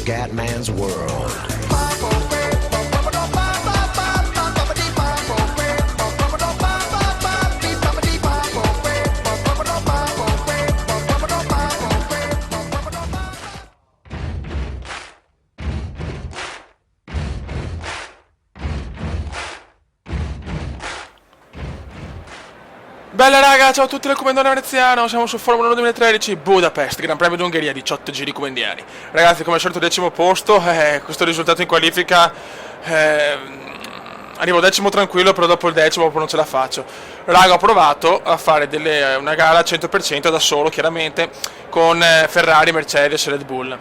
Scatman's World. Bella raga, ciao a tutti dal Comandone Veneziano, siamo su Formula 1 2013, Budapest, Gran Premio d'Ungheria, 18 giri comandiani. Ragazzi, come al solito 10° posto, questo risultato in qualifica, arrivo 10° tranquillo, però dopo il 10° proprio non ce la faccio. Raga, ho provato a fare una gara al 100% da solo, chiaramente, con Ferrari, Mercedes e Red Bull.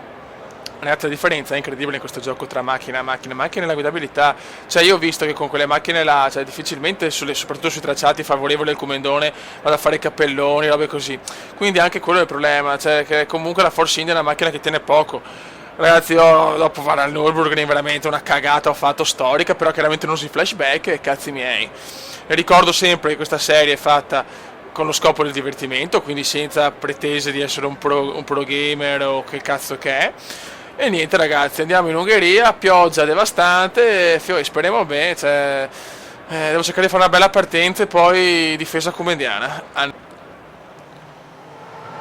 Ragazzi, la differenza è incredibile in questo gioco tra macchina e la guidabilità. Cioè, io ho visto che con quelle macchine là, cioè, difficilmente, soprattutto sui tracciati favorevoli al Comendone, vado a fare cappelloni, robe così. Quindi anche quello è il problema, cioè che comunque la Force India è una macchina che tiene poco. Ragazzi, io dopo fare al Nürburgring veramente una cagata ho fatto storica, però chiaramente non usi flashback e cazzi miei. E ricordo sempre che questa serie è fatta con lo scopo del divertimento, quindi senza pretese di essere un pro gamer o che cazzo che è. E niente ragazzi, andiamo in Ungheria, pioggia devastante, speriamo bene, cioè, devo cercare di fare una bella partenza e poi difesa comendiana.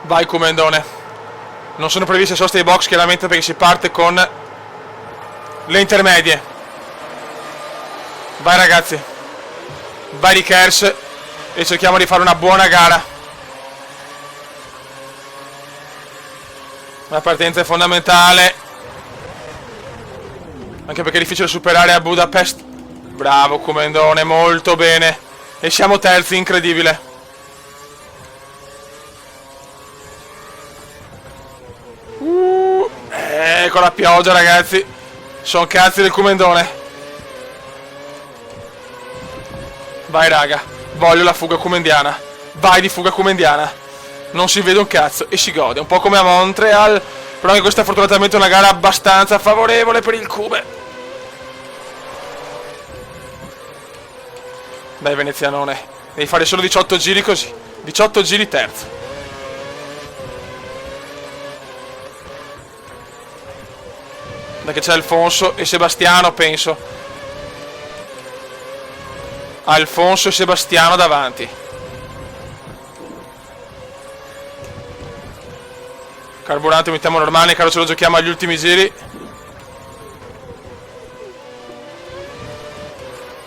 Vai Comendone. Non sono previste soste ai box chiaramente perché si parte con le intermedie. Vai ragazzi, vai Rickers e cerchiamo di fare una buona gara. La partenza è fondamentale, anche perché è difficile superare a Budapest. Bravo Comendone, molto bene. E siamo terzi, incredibile. Con la pioggia ragazzi, sono cazzi del Comendone. Vai raga, voglio la fuga comendiana. Vai di fuga comendiana. Non si vede un cazzo e si gode, un po' come a Montreal. Però anche questa è fortunatamente una gara abbastanza favorevole per il Cube. Dai venezianone, devi fare solo 18 giri così. 18 giri terzo. Dai che c'è Alfonso e Sebastiano, penso. Alfonso e Sebastiano davanti. Carburante mettiamo normale, caro, ce lo giochiamo agli ultimi giri.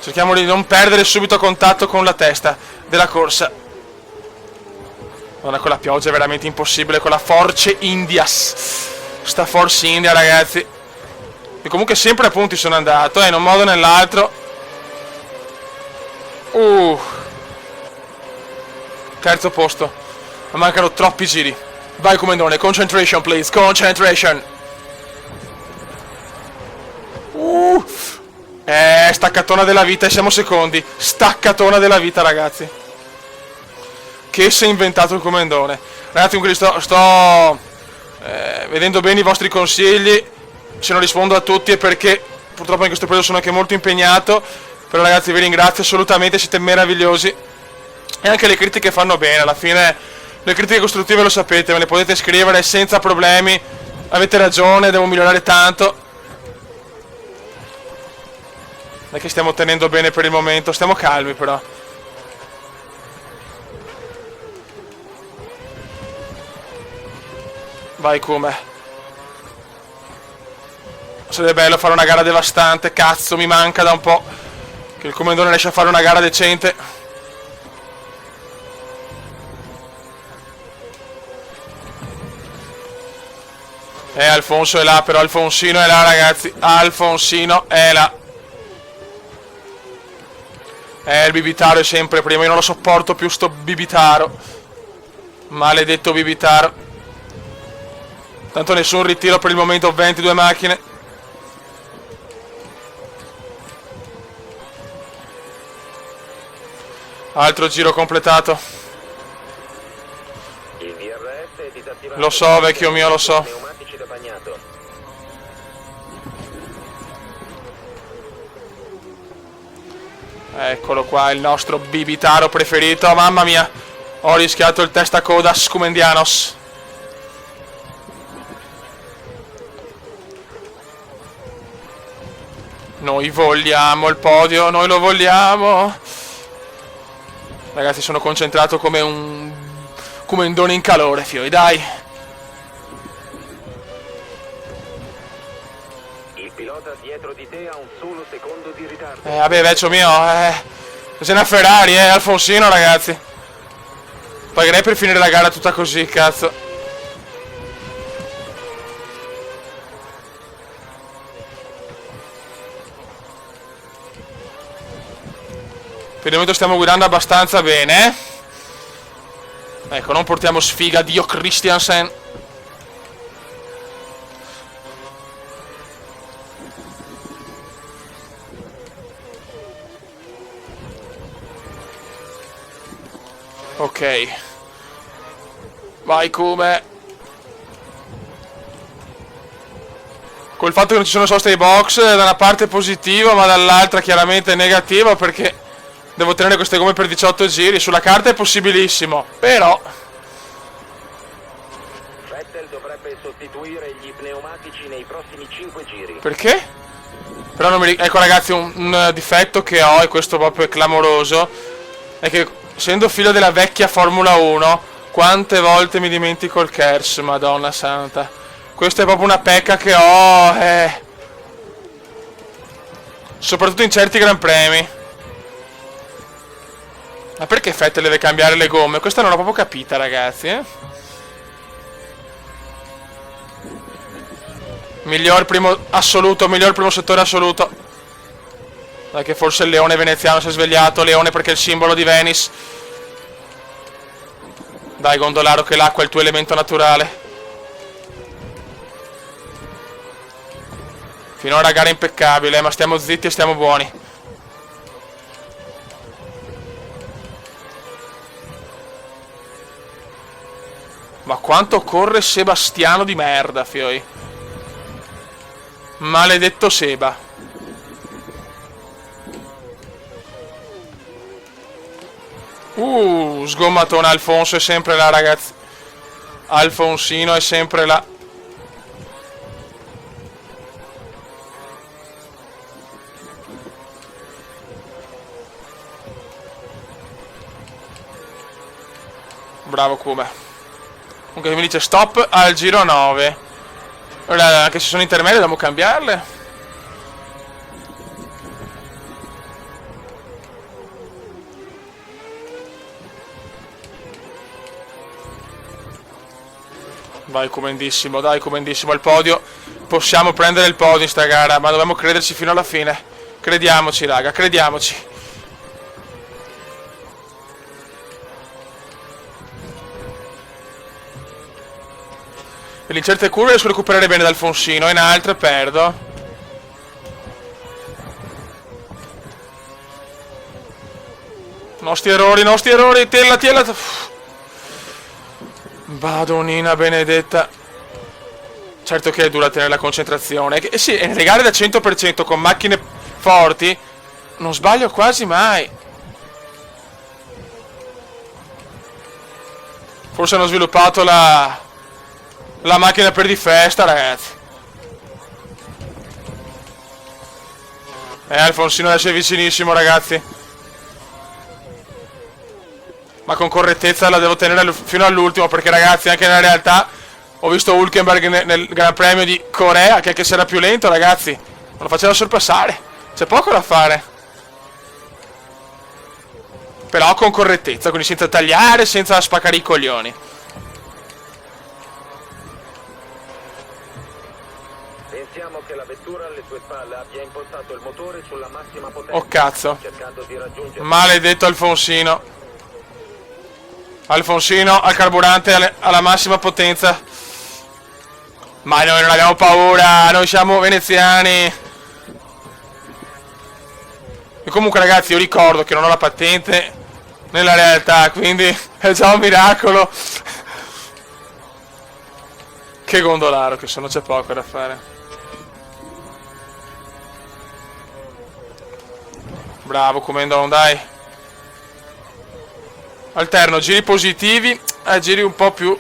Cerchiamo di non perdere subito contatto con la testa della corsa. Guarda, con la pioggia è veramente impossibile, con la Force Indias. Sta Force India ragazzi. E comunque sempre a punti sono andato, in un modo o nell'altro. Terzo posto. Ma mancano troppi giri. Vai Comendone, concentration please, concentration. Staccatona della vita e siamo secondi. Staccatona della vita ragazzi. Che si è inventato il Comendone. Ragazzi, comunque sto vedendo bene i vostri consigli. Se non rispondo a tutti è perché purtroppo in questo periodo sono anche molto impegnato. Però ragazzi vi ringrazio assolutamente, siete meravigliosi. E anche le critiche fanno bene, alla fine le critiche costruttive lo sapete, me le potete scrivere senza problemi. Avete ragione, devo migliorare tanto. Non è che stiamo tenendo bene per il momento, stiamo calmi però. Vai Come. Sarebbe bello fare una gara devastante, cazzo mi manca da un po' che il Comendone riesce a fare una gara decente. Alfonso è là, però Alfonsino è là ragazzi. Alfonsino è là. Il Bibitaro è sempre prima. Io non lo sopporto più sto Bibitaro. Maledetto Bibitaro. Tanto nessun ritiro per il momento, 22 macchine. Altro giro completato. Lo so vecchio mio, lo so. Eccolo qua, il nostro Bibitaro preferito. Mamma mia, ho rischiato il testacoda Scumendianos. Noi vogliamo il podio, noi lo vogliamo. Ragazzi, sono concentrato come un done in calore, fioi, dai. Il pilota dietro di te ha un solo secondo di ritardo. Vabbè, vecchio mio, sei una Ferrari, Alfonsino, ragazzi. Pagherei per finire la gara tutta così, cazzo. Per il momento stiamo guidando abbastanza bene. Ecco, non portiamo sfiga, Dio Christiansen. Ok. Vai come. Col fatto che non ci sono soste ai box, da una parte è positivo, ma dall'altra chiaramente è negativo, perché devo tenere queste gomme per 18 giri. Sulla carta è possibilissimo, però Vettel dovrebbe sostituire gli pneumatici nei prossimi 5 giri. perché? Però non mi ecco ragazzi, un difetto che ho, e questo proprio è clamoroso, è che essendo figlio della vecchia Formula 1, quante volte mi dimentico il KERS, madonna santa. Questa è proprio una pecca che ho, soprattutto in certi gran premi. Ma perché Vettel deve cambiare le gomme? Questa non l'ho proprio capita, ragazzi, Miglior primo assoluto, miglior primo settore assoluto. Dai che forse il leone veneziano si è svegliato. Leone perché è il simbolo di Venice. Dai Gondolaro, che l'acqua è il tuo elemento naturale. Finora gara impeccabile, ma stiamo zitti e stiamo buoni. Ma quanto corre Sebastiano di merda, fioi. Maledetto Seba. Sgommatone. Alfonso è sempre là, ragazzi. Alfonsino è sempre là. Bravo Kuma. Comunque mi dice stop al giro 9. Ora, anche se sono intermedie dobbiamo cambiarle. Vai comendissimo, dai comendissimo al podio. Possiamo prendere il podio in sta gara, ma dobbiamo crederci fino alla fine. Crediamoci raga, crediamoci. E in certe curve riesco a recuperare bene da Alfonsino, in altre perdo. Nostri errori, tiella. Madonnina benedetta. Certo che è dura tenere la concentrazione. E sì, nelle gare da 100% con macchine forti non sbaglio quasi mai. Forse hanno sviluppato la macchina per di festa, ragazzi. Alfonsino adesso è vicinissimo, ragazzi. Ma con correttezza la devo tenere fino all'ultimo, perché ragazzi, anche nella realtà ho visto Hülkenberg nel Gran Premio di Corea, che anche se era più lento, ragazzi, non lo faceva sorpassare. C'è poco da fare. Però con correttezza, quindi senza tagliare, senza spaccare i coglioni. Pensiamo che la vettura alle sue spalle abbia impostato il motore sulla massima potenza. Oh cazzo. Cercando di raggiungere... Maledetto Alfonsino. Alfonsino al carburante alla massima potenza. Ma noi non abbiamo paura, noi siamo veneziani. E comunque ragazzi, io ricordo che non ho la patente nella realtà, quindi è già un miracolo. Che Gondolaro che sono, c'è poco da fare. Bravo Comendon, dai. Alterno giri positivi a giri un po' più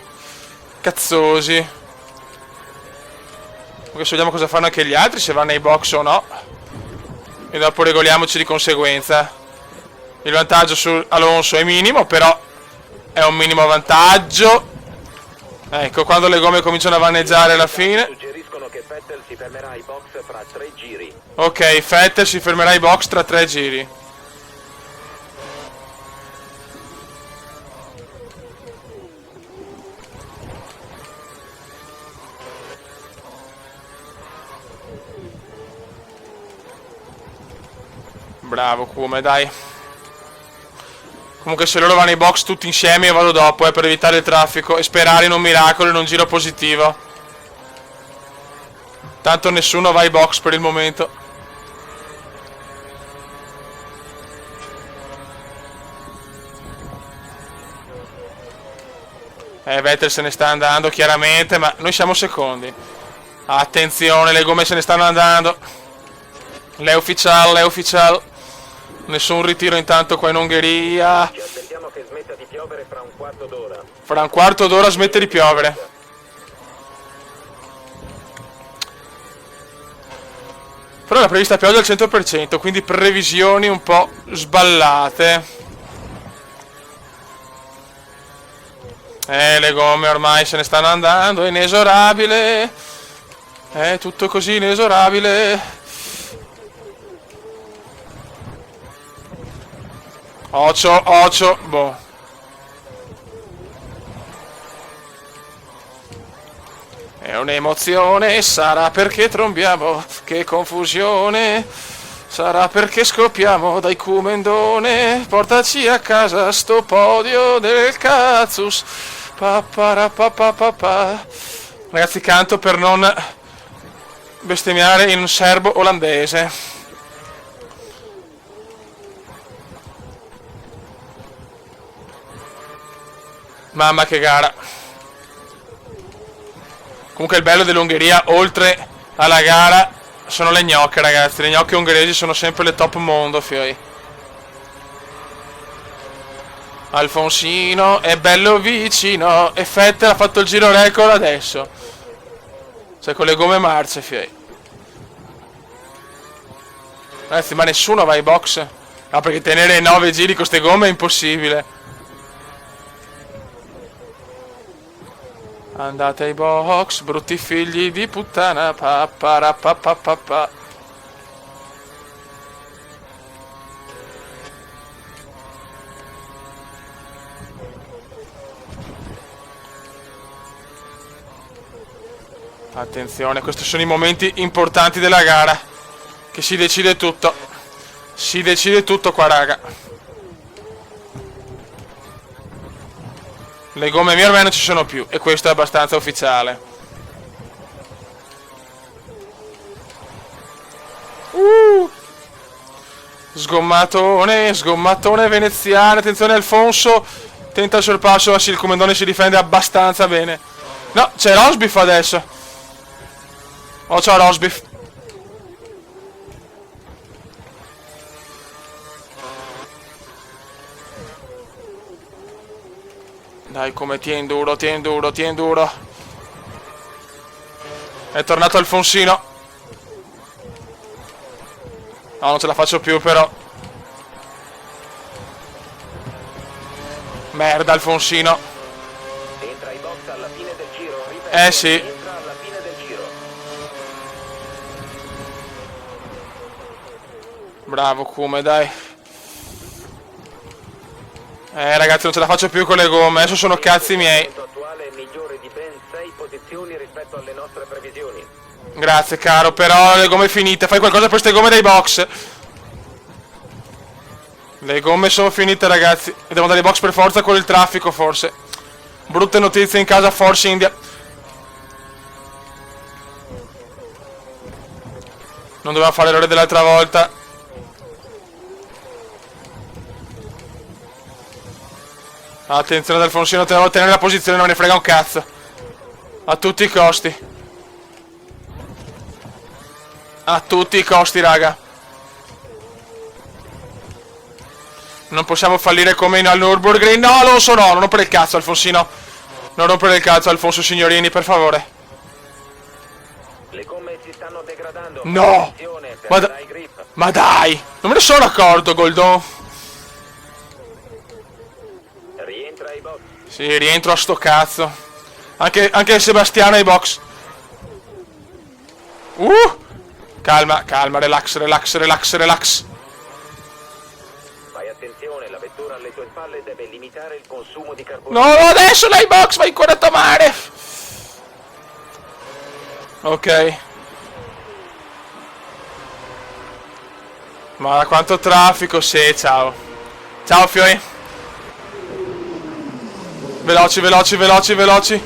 cazzosi. Adesso vediamo cosa fanno anche gli altri, se vanno nei box o no. e dopo regoliamoci di conseguenza. Il vantaggio su Alonso è minimo, però è un minimo vantaggio. Ecco, quando le gomme cominciano a vaneggiare alla fine. Suggeriscono che Vettel si fermerà ai box fra 3 giri. Ok, Vettel si fermerà ai box tra 3 giri. Bravo Come, dai. Comunque se loro vanno ai box tutti insieme io vado dopo, per evitare il traffico e sperare in un miracolo, in un giro positivo. Tanto nessuno va ai box per il momento. Vettel se ne sta andando chiaramente, ma noi siamo secondi. Attenzione, le gomme se ne stanno andando. L'è ufficiale. Nessun ritiro intanto qua in Ungheria. Ci aspettiamo che smetta di piovere fra un quarto d'ora. Fra un quarto d'ora smette di piovere. Però la prevista pioggia al 100%, quindi previsioni un po' sballate. Le gomme ormai se ne stanno andando, è inesorabile. È tutto così inesorabile. Occhio, boh. È un'emozione, sarà perché trombiamo, che confusione. Sarà perché scoppiamo dai Cumendone. Portaci a casa sto podio del Cazzus. Papparapapapapa. Ragazzi, canto per non bestemmiare in serbo olandese. Mamma che gara. Comunque il bello dell'Ungheria, oltre alla gara, sono le gnocche, ragazzi. Le gnocche ungheresi sono sempre le top mondo, fioi. Alfonsino è bello vicino. E Vettel ha fatto il giro record adesso. Cioè con le gomme marce, fioi. Ragazzi, ma nessuno va ai box. Ah, perché tenere 9 giri con queste gomme è impossibile. Andate ai box, brutti figli di puttana. Papparapapapapa. Attenzione, questi sono i momenti importanti della gara, che si decide tutto. Si decide tutto qua, raga. Le gomme mie ormai non ci sono più, e questo è abbastanza ufficiale. Sgommatone veneziano. Attenzione Alfonso. Tenta il sorpasso, ma sì, il Cumendone si difende abbastanza bene. No, c'è Rosbiff adesso. Oh, ciao Rosbiff. Dai, come tien duro. È tornato Alfonsino. No, non ce la faccio più però. Merda Alfonsino. Entra ai box alla fine del giro. Ripeto, Sì. entra alla fine del giro. Bravo Come, dai. Ragazzi, non ce la faccio più con le gomme. Adesso sono cazzi miei. Il punto attuale è migliore di ben 6 posizioni rispetto alle nostre previsioni. Grazie caro, però le gomme finite. Fai qualcosa per queste gomme dai box. Le gomme sono finite, ragazzi. E devo andare ai box per forza con il traffico, forse. Brutte notizie in casa Force India. Non doveva fare l'errore dell'altra volta. Attenzione ad Alfonsino, devo tenere la posizione, non ne frega un cazzo. A tutti i costi. A tutti i costi, raga. Non possiamo fallire come al Nürburgring. No, Alonso no, non rompere il cazzo, Alfonsino. Non rompere il cazzo, Alfonso Signorini, per favore. Le gomme si stanno degradando. No! Attenzione, Guarda. perderai grip. Ma dai, non me ne sono accorto, Goldon. Rientra ai box. Sì, rientro a sto cazzo. Anche Sebastiano ai box. Calma, calma, relax, relax, relax, relax. Fai attenzione, la vettura alle tue spalle deve limitare il consumo di No, carburante. no, adesso l'hai box, vai ancora a tomare. Ok. Ma quanto traffico, sì, ciao. Ciao, Fioi. Veloci, veloci, veloci, veloci.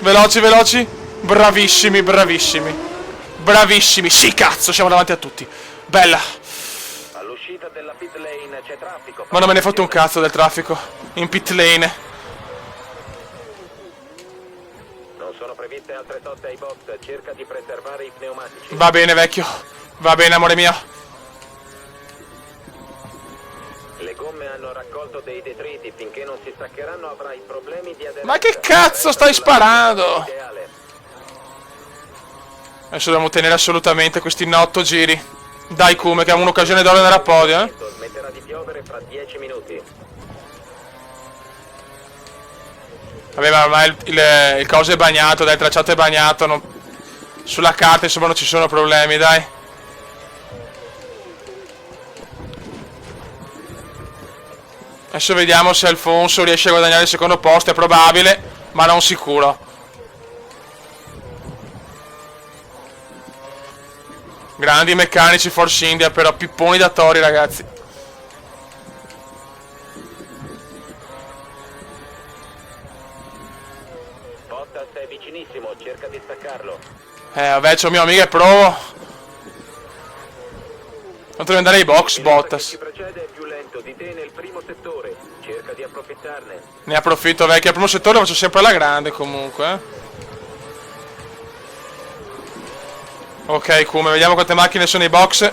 Veloci, veloci. Bravissimi, bravissimi. Bravissimi. Sì, cazzo, siamo davanti a tutti. Bella. All'uscita della pit lane c'è traffico. Ma non me ne fotte un cazzo del traffico. In pit lane. Non sono previste altre soste ai box, cerca di preservare i pneumatici. Va bene, vecchio. Va bene, amore mio. Le gomme hanno raccolto dei detriti, finché non si staccheranno avrai problemi di aderenza. Ma che cazzo stai sparando? Ideale. Adesso dobbiamo tenere assolutamente questi 8 giri. Dai, Kume, che abbiamo un'occasione d'oro nella podio, eh. Smetterà di piovere fra 10 minuti. Vabbè, ma ormai il coso è bagnato, dai, il tracciato è bagnato. Sulla carta, insomma, non ci sono problemi, dai. Adesso vediamo se Alfonso riesce a guadagnare il secondo posto, è probabile, ma non sicuro. Grandi meccanici Force India, però pipponi da tori, ragazzi. Bottas è vicinissimo, cerca di staccarlo. Vabbè, c'ho mio amico e provo. Non devo andare ai box, Bottas. Chi precede è più lento di te nel primo settore, cerca di approfittarne. Ne approfitto, vecchio. Al primo settore faccio sempre alla grande, comunque. Ok, come vediamo quante macchine sono ai box.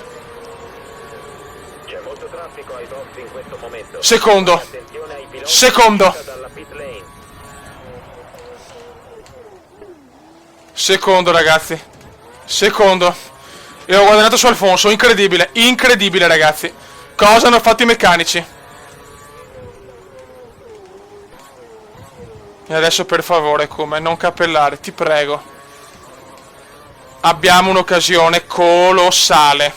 C'è molto traffico ai box in questo momento. Secondo. Attenzione ai piloti Secondo. dalla pit lane. Secondo, ragazzi. Secondo. E ho guadagnato su Alfonso. Incredibile. Incredibile, ragazzi. Cosa hanno fatto i meccanici? E adesso, per favore, come non cappellare, ti prego. Abbiamo un'occasione colossale.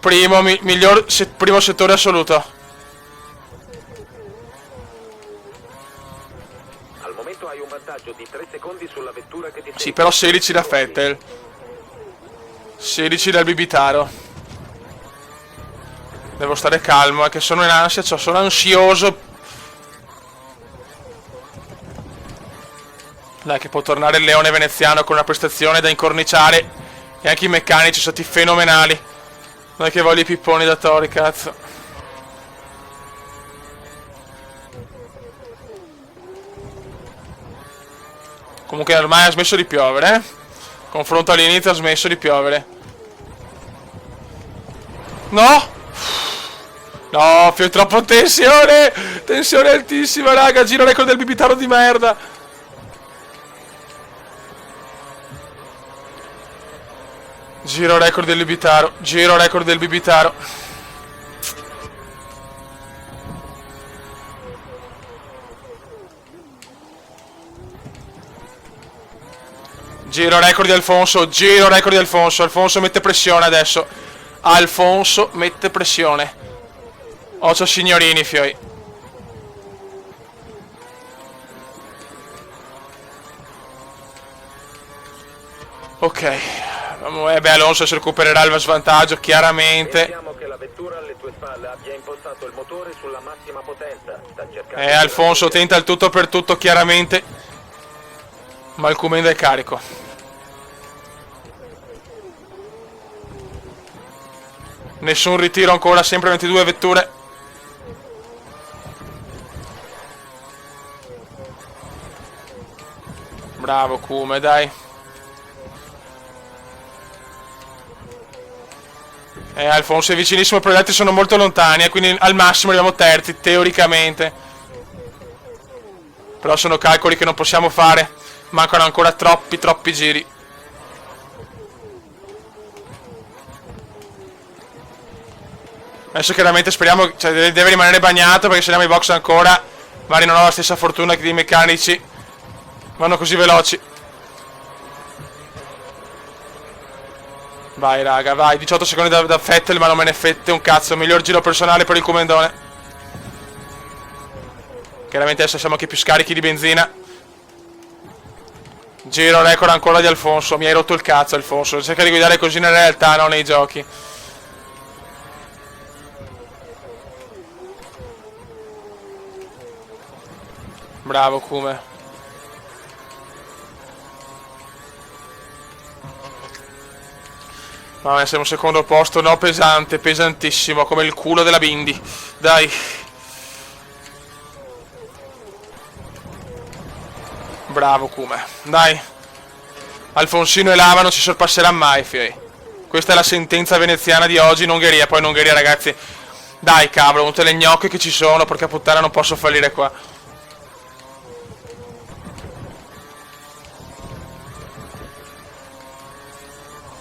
Primo settore assoluto. Al momento hai un vantaggio di 3 secondi sulla vettura che ti Sì, però 16 da Vettel. 16 dal Bibitaro. Devo stare calmo, è che sono in ansia, sono ansioso. Dai, che può tornare il leone veneziano con una prestazione da incorniciare. E anche i meccanici sono stati fenomenali. Non è che voglio i pipponi da tori, cazzo. Comunque ormai ha smesso di piovere, eh. Confronto all'inizio ha smesso di piovere. No! No, più troppo tensione! Tensione altissima, raga. Giro record del Bibitaro di merda. Giro record del Bibitaro. Giro record del Bibitaro. Giro record di Alfonso. Giro record di Alfonso. Alfonso mette pressione adesso. Alfonso mette pressione. Ocio signorini, fioi. Ok. Beh, Alonso si recupererà il svantaggio, chiaramente. Pensiamo che la vettura alle tue spalle abbia impostato il motore sulla massima potenza. Sta cercando Alfonso tenta il tutto per tutto, chiaramente. Ma il Comenda è carico. Nessun ritiro ancora, sempre 22 vetture. Bravo Kume, dai. Alfonso è vicinissimo, però gli altri sono molto lontani, e quindi al massimo arriviamo terzi, teoricamente. Però sono calcoli che non possiamo fare. Mancano ancora troppi giri. Adesso chiaramente speriamo, cioè deve rimanere bagnato perché se andiamo ai box ancora magari non ho la stessa fortuna che dei meccanici. Vanno così veloci. Vai raga, vai, 18 secondi da Vettel, ma non me ne fette un cazzo. Miglior giro personale per il Comendone. Chiaramente adesso siamo anche più scarichi di benzina. Giro record ancora di Alfonso. Mi hai rotto il cazzo Alfonso. Cerca di guidare così nella realtà, non nei giochi. Bravo Kume. Vabbè, siamo al secondo posto. No, pesante, pesantissimo. Come il culo della Bindi. Dai. Bravo Kume. Dai. Alfonsino e Lava non si sorpasserà mai, fioi. Questa è la sentenza veneziana di oggi in Ungheria. Poi in Ungheria, ragazzi. Dai, cavolo, tutte le gnocche che ci sono. Porca puttana, non posso fallire qua.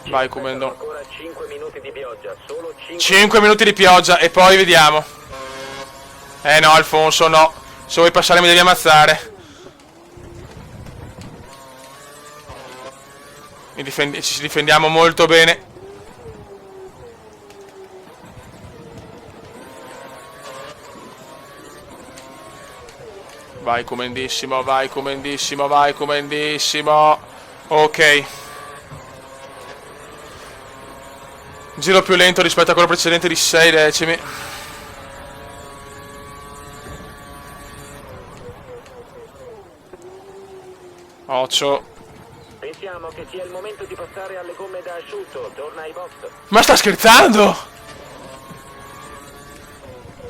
Vai Comendo. Ancora 5 minuti di pioggia, solo 5 minuti di pioggia e poi vediamo. No Alfonso, no. Se vuoi passare mi devi ammazzare. Ci difendiamo molto bene. Vai Comendissimo, vai Comendissimo, vai Comendissimo. Ok. Giro più lento rispetto a quello precedente di 6 decimi. Occhio. Pensiamo che sia il momento di passare alle gomme da asciutto. Torna ai box. Ma sta scherzando?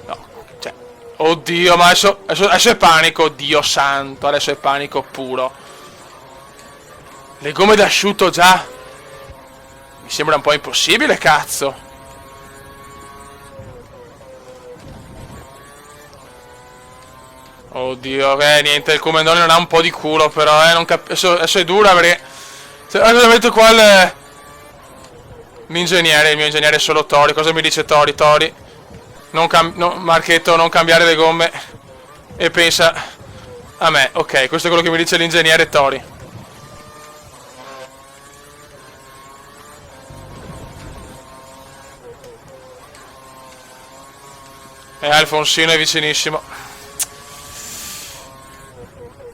No, cioè. Oddio, ma adesso è panico. Dio santo, adesso è panico puro. Le gomme d'asciutto già. Mi sembra un po' impossibile, cazzo. Oddio, niente, il Comendone non ha un po' di culo, però, non adesso è dura perché... Cosa metto qua l'ingegnere, il mio ingegnere è solo Tori. Cosa mi dice Tori? Tori, Marchetto, non cambiare le gomme. E pensa a me, ok, questo è quello che mi dice l'ingegnere Tori. Alfonsino è vicinissimo.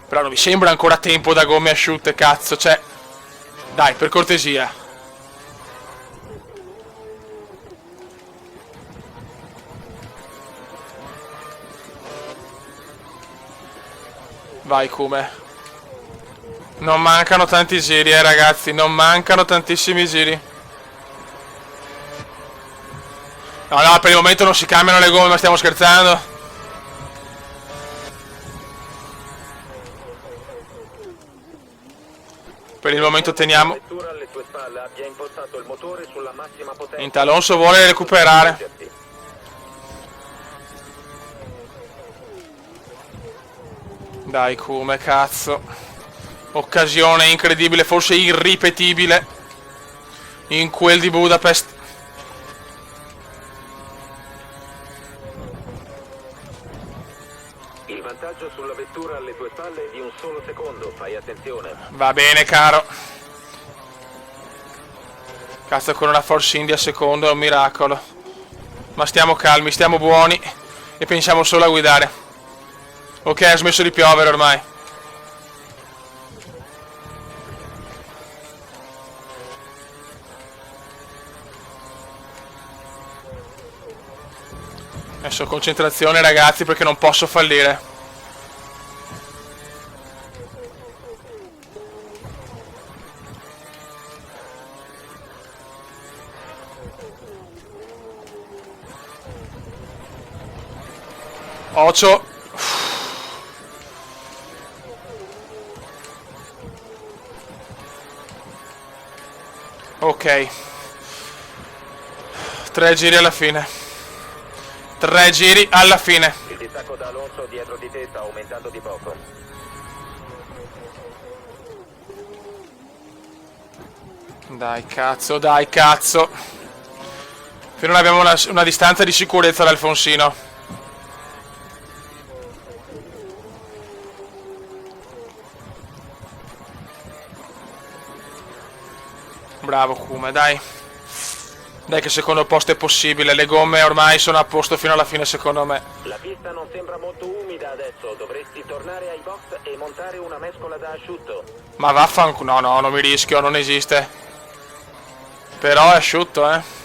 Però non mi sembra ancora tempo da gomme asciutte, cazzo, cioè. Dai, per cortesia. Vai Kume. Non mancano tanti giri, ragazzi, non mancano tantissimi giri. No, per il momento non si cambiano le gomme, ma stiamo scherzando. Per il momento teniamo. Intanto Alonso vuole recuperare. Dai Kume, cazzo. Occasione incredibile, forse irripetibile. In quel di Budapest. Il vantaggio sulla vettura alle tue spalle è di un solo secondo, fai attenzione. Va bene, caro. Cazzo, con una Force India secondo è un miracolo. Ma stiamo calmi, stiamo buoni e pensiamo solo a guidare. Ok, ha smesso di piovere ormai. Adesso concentrazione ragazzi perché non posso fallire. Occhio. Ok. 3 giri alla fine. 3 giri alla fine. Il distacco da Alonso dietro di te sta aumentando di poco. Dai cazzo, dai cazzo. Finora abbiamo una distanza di sicurezza dall'Alfonsino. Bravo Kuma, dai. Dai che il secondo posto è possibile. Le gomme ormai sono a posto fino alla fine secondo me. La pista non sembra molto umida adesso. Dovresti tornare ai box e montare una mescola da asciutto. Ma vaffanculo. No, non mi rischio, non esiste. Però è asciutto,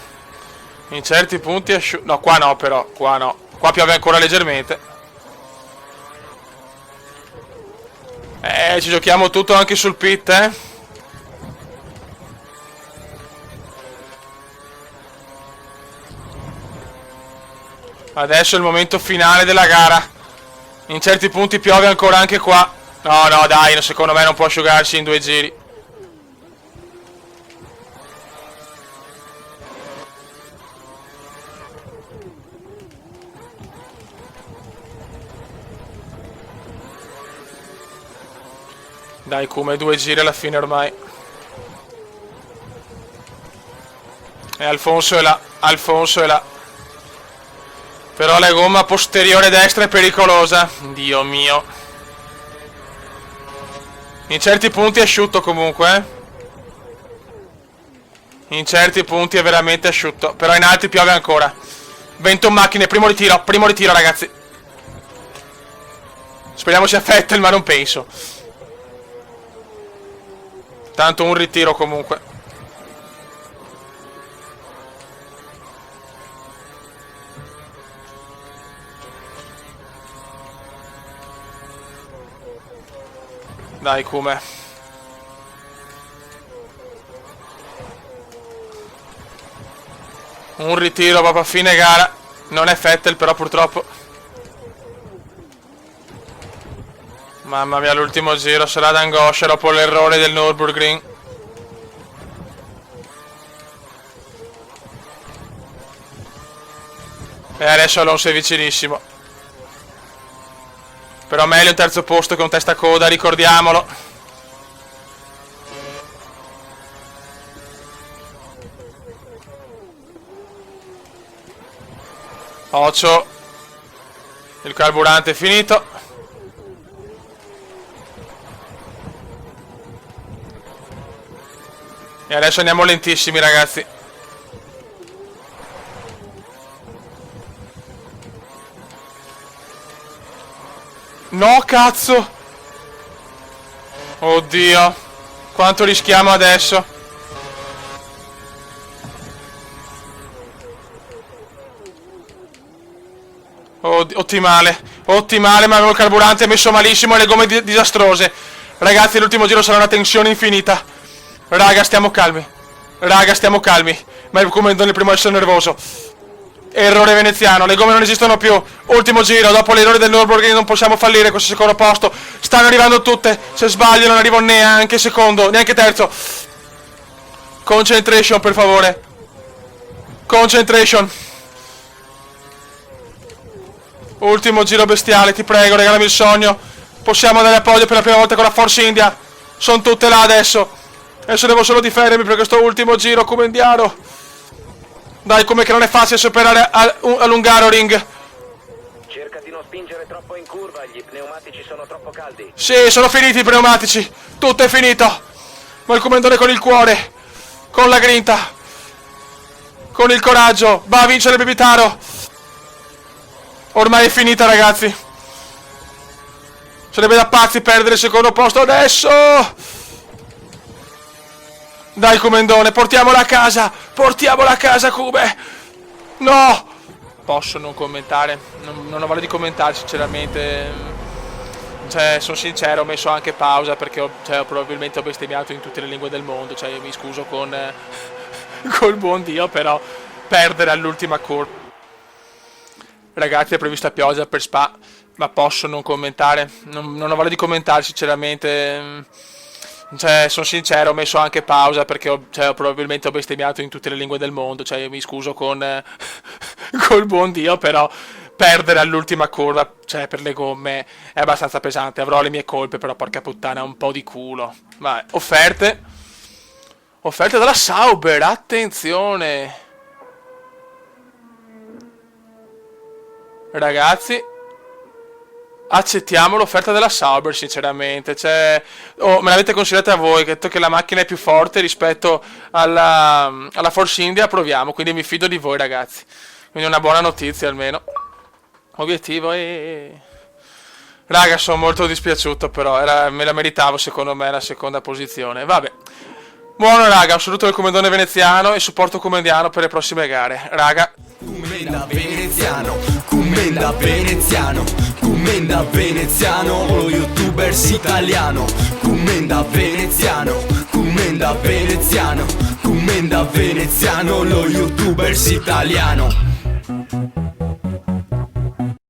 In certi punti è asciutto. No, qua no però, qua no. Qua piove ancora leggermente. Ci giochiamo tutto anche sul pit, Adesso è il momento finale della gara. In certi punti piove ancora anche qua. No, no, dai, secondo me non può asciugarsi in 2 giri. Dai, come 2 giri alla fine ormai. E Alfonso è là, Alfonso è là. Però la gomma posteriore destra è pericolosa. Dio mio. In certi punti è asciutto comunque, In certi punti è veramente asciutto. Però in altri piove ancora. Vento in macchine, primo ritiro ragazzi. Speriamo sia Vettel, ma non penso. Tanto un ritiro comunque. Dai Kume. Un ritiro proprio a fine gara. Non è Vettel però purtroppo. Mamma mia, l'ultimo giro sarà d'angoscia dopo l'errore del Nürburgring. E adesso Alonso è vicinissimo. Però meglio un terzo posto che un testacoda, ricordiamolo. Occhio. Il carburante è finito. E adesso andiamo lentissimi ragazzi. No cazzo. Oddio. Quanto rischiamo adesso. Ottimale. Ottimale, ma avevo il carburante messo malissimo e le gomme disastrose. Ragazzi, l'ultimo giro sarà una tensione infinita. Raga, stiamo calmi. Raga, stiamo calmi. Ma il comandante primo a essere nervoso. Errore veneziano, le gomme non esistono più. Ultimo giro, dopo l'errore del Nürburgring non possiamo fallire questo secondo posto. Stanno arrivando tutte. Se sbaglio non arrivo neanche secondo, neanche terzo. Concentration per favore. Concentration. Ultimo giro bestiale, ti prego, regalami il sogno. Possiamo andare a podio per la prima volta con la Force India. Sono tutte là adesso. Adesso devo solo difendermi per questo ultimo giro come indiano. Dai, come che non è facile superare all'Ungaroring. Cerca di non spingere troppo in curva, gli pneumatici sono troppo caldi. Sì, sono finiti i pneumatici. Tutto è finito. Ma il comandante con il cuore, con la grinta, con il coraggio, va a vincere il Bibitaro. Ormai è finita ragazzi. Sarebbe da pazzi perdere il secondo posto adesso. Dai comandone, portiamola a casa. Portiamola a casa Kube. No. Posso non commentare. Non ho voglia di commentare sinceramente. Cioè, sono sincero, ho messo anche pausa perché probabilmente ho bestemmiato in tutte le lingue del mondo. Cioè, mi scuso col buon Dio, però perdere all'ultima curva. Ragazzi, è prevista pioggia per Spa, ma posso non commentare. Non ho voglia di commentare sinceramente. Cioè, sono sincero, ho messo anche pausa perché probabilmente ho bestemmiato in tutte le lingue del mondo. Cioè, mi scuso col buon Dio, però perdere all'ultima curva, cioè, per le gomme è abbastanza pesante. Avrò le mie colpe, però porca puttana, un po' di culo. Vai, offerte dalla Sauber, attenzione. Ragazzi, accettiamo l'offerta della Sauber, sinceramente. Cioè, me l'avete consigliata voi, che ho detto che la macchina è più forte rispetto alla Force India, proviamo, quindi mi fido di voi, ragazzi. Quindi una buona notizia almeno. Obiettivo e... Raga, sono molto dispiaciuto, però me la meritavo secondo me la seconda posizione. Vabbè. Buono, raga, un saluto del commendone veneziano e supporto comendiano per le prossime gare. Raga. Commenda veneziano, commenda veneziano, commenda veneziano, lo youtubers italiano. Commenda veneziano, commenda veneziano, commenda veneziano, lo youtubers italiano.